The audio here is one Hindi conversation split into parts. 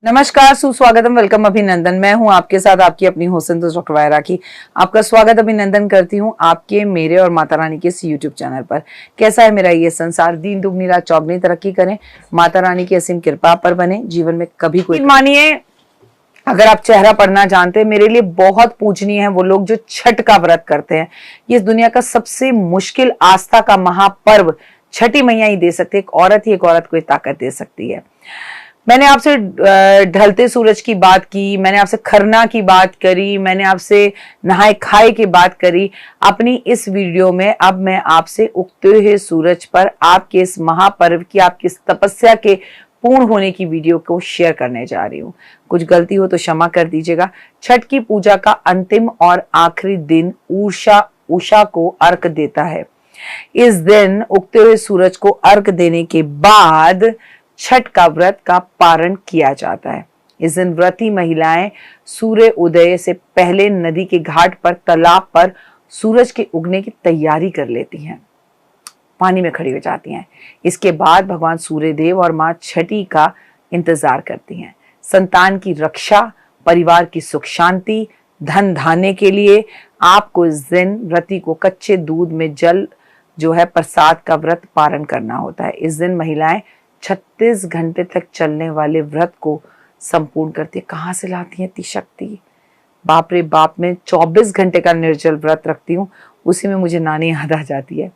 नमस्कार, सुस्वागतम, वेलकम, अभिनंदन। मैं हूं आपके साथ आपकी अपनी होसन तो डॉक्टर वायरा की। आपका स्वागत अभिनंदन करती हूं आपके, मेरे और माता रानी के इस यूट्यूब चैनल पर। कैसा है मेरा ये संसार? दीन दुगनी रात चौगनी तरक्की करें, माता रानी की असीम कृपा पर बने, जीवन में कभी कोई मानिए। अगर आप चेहरा पढ़ना जानते हैं, मेरे लिए बहुत पूजनीय है वो लोग जो छठ का व्रत करते हैं। ये इस दुनिया का सबसे मुश्किल आस्था का महापर्व छठी मैया ही दे सकती है। एक औरत ही एक औरत को ताकत दे सकती है। मैंने आपसे ढलते सूरज की बात की, मैंने आपसे खरना की बात करी, मैंने आपसे नहाए खाए की बात करी। अपनी इस वीडियो में अब मैं आपसे उगते हुए सूरज पर आपके इस महापर्व की, आपकी इस तपस्या के पूर्ण होने की वीडियो को शेयर करने जा रही हूँ। कुछ गलती हो तो क्षमा कर दीजिएगा। छठ की पूजा का अंतिम और आखिरी दिन उषा को अर्घ देता है। इस दिन उगते हुए सूरज को अर्घ देने के बाद छठ का व्रत का पारण किया जाता है। इस दिन व्रती महिलाएं सूर्य उदय से पहले नदी के घाट पर, तालाब पर सूरज के उगने की तैयारी कर लेती हैं, पानी में खड़ी हो जाती हैं। इसके बाद भगवान सूर्य देव और मां छठी का इंतजार करती हैं। संतान की रक्षा, परिवार की सुख शांति, धन धान्य के लिए आपको इस दिन व्रती को कच्चे दूध में जल जो है प्रसाद का व्रत पारण करना होता है। इस दिन महिलाएं 36 घंटे तक चलने वाले व्रत को संपूर्ण करती है। कहाँ से लाती है इतनी शक्ति? बाप रे बाप, मैं 24 घंटे का निर्जल व्रत रखती हूँ, उसी में मुझे नानी याद आ जाती है।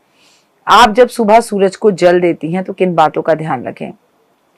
आप जब सुबह सूरज को जल देती हैं तो किन बातों का ध्यान रखें?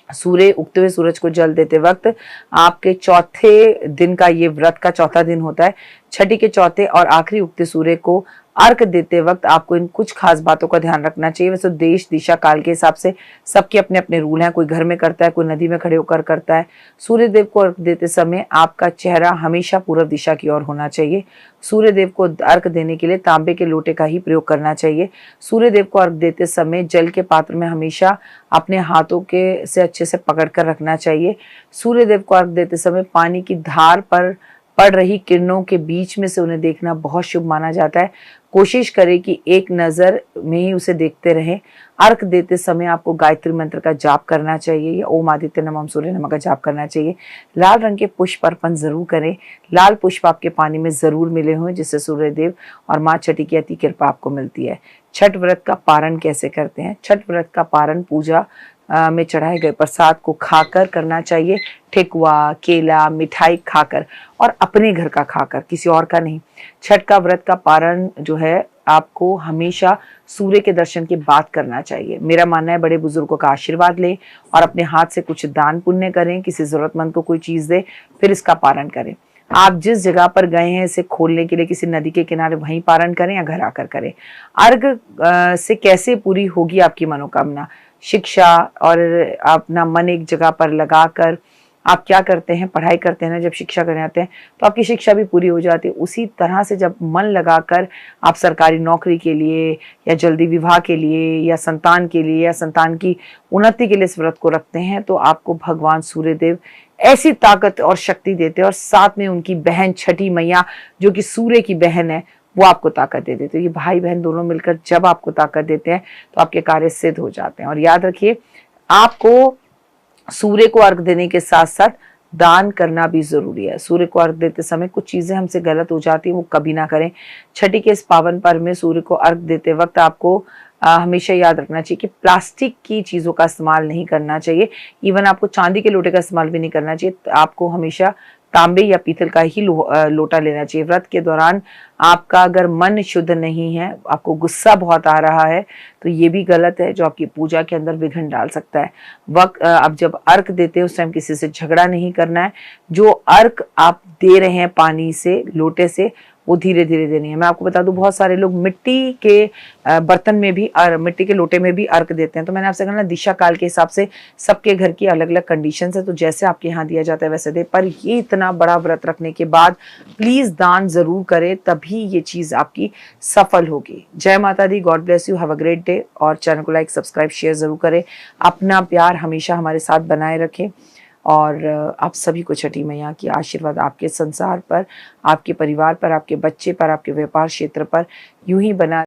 सूर्य उगते हुए सूरज को जल देते वक्त आपके चौथे दिन का ये व्रत का चौथा दिन होता है। छठी के चौथे और आखिरी उगते सूर्य को अर्घ देते वक्त आपको इन कुछ खास बातों का ध्यान रखना चाहिए। वैसे देश दिशा काल के हिसाब से सबके अपने अपने रूल हैं। कोई घर में करता है, कोई नदी में खड़े होकर करता है। सूर्य देव को अर्घ देते समय आपका चेहरा हमेशा पूर्व दिशा की ओर होना चाहिए। सूर्य देव को अर्घ देने के लिए तांबे के लोटे का ही प्रयोग करना चाहिए। सूर्य देव को अर्घ देते समय जल के पात्र में हमेशा अपने हाथों के से अच्छे से पकड़ कर रखना चाहिए। सूर्य देव को अर्घ देते समय पानी की धार पर पड़ रही किरणों के बीच में से उन्हें देखना बहुत शुभ माना जाता है। कोशिश करें कि एक नजर में ही उसे देखते रहें। अर्घ देते समय आपको गायत्री मंत्र का जाप करना चाहिए या ओम आदित्य नमः सूर्य नमः का जाप करना चाहिए। लाल रंग के पुष्प अर्पण जरूर करें। लाल पुष्प आपके पानी में जरूर मिले हों, जिससे सूर्य देव और मां छठी की अति कृपा आपको मिलती है। छठ व्रत का पारण कैसे करते हैं? छठ व्रत का पारण पूजा में चढ़ाए गए प्रसाद को खाकर करना चाहिए। ठेकुआ, केला, मिठाई खाकर, और अपने घर का खाकर, किसी और का नहीं। छठ का व्रत का पारण जो है आपको हमेशा सूर्य के दर्शन के बाद करना चाहिए। मेरा मानना है बड़े बुजुर्गों का आशीर्वाद लें और अपने हाथ से कुछ दान पुण्य करें, किसी जरूरतमंद को कोई चीज दे, फिर इसका पारण करें। आप जिस जगह पर गए हैं इसे खोलने के लिए, किसी नदी के किनारे, वहीं पारण करें या घर आकर करें। अर्घ से कैसे पूरी होगी आपकी मनोकामना? शिक्षा और अपना मन एक जगह पर लगाकर आप क्या करते हैं, पढ़ाई करते हैं ना, जब शिक्षा करने आते हैं तो आपकी शिक्षा भी पूरी हो जाती है। उसी तरह से जब मन लगाकर आप सरकारी नौकरी के लिए या जल्दी विवाह के लिए या संतान के लिए या संतान की उन्नति के लिए इस व्रत को रखते हैं तो आपको भगवान सूर्यदेव ऐसी ताकत और शक्ति देते हैं, और साथ में उनकी बहन छठी मैया जो कि सूर्य की बहन है, वो आपको ताकत दे देते हैं। ये भाई बहन दोनों मिलकर जब आपको ताकत देते हैं तो आपके कार्य सिद्ध हो जाते हैं। और याद रखिए, आपको सूर्य को अर्घ देने के साथ साथ दान करना भी जरूरी है। सूर्य को अर्घ देते समय कुछ चीजें हमसे गलत हो जाती है, वो कभी ना करें। छठी के इस पावन पर्व में सूर्य को अर्घ देते वक्त आपको हमेशा याद रखना चाहिए कि प्लास्टिक की चीजों का इस्तेमाल नहीं करना चाहिए। इवन आपको चांदी के लोटे का इस्तेमाल भी नहीं करना चाहिए। आपको हमेशा तांबे या पीतल का ही लोटा लेना चाहिए। व्रत के दौरान आपका अगर मन शुद्ध नहीं है, आपको गुस्सा बहुत आ रहा है, तो ये भी गलत है, जो आपकी पूजा के अंदर विघ्न डाल सकता है। अब जब अर्घ देते हैं उस टाइम किसी से झगड़ा नहीं करना है। जो अर्घ आप दे रहे हैं पानी से, लोटे से, वो धीरे धीरे देनी है। मैं आपको बता दूं, बहुत सारे लोग मिट्टी के बर्तन में भी और मिट्टी के लोटे में भी अर्घ देते हैं। तो मैंने आपसे कहा ना, दिशा काल के हिसाब से सबके घर की अलग अलग कंडीशन है, तो जैसे आपके यहाँ दिया जाता है वैसे दे। पर ये इतना बड़ा व्रत रखने के बाद प्लीज दान जरूर करें, तभी ये चीज आपकी सफल होगी। जय माता दी, God bless you, have a great day. और चैनल को लाइक, सब्सक्राइब, शेयर जरूर करें। अपना प्यार हमेशा हमारे साथ बनाए रखें, और आप सभी को छठी मैया की आशीर्वाद आपके संसार पर, आपके परिवार पर, आपके बच्चे पर, आपके व्यापार क्षेत्र पर यूं ही बना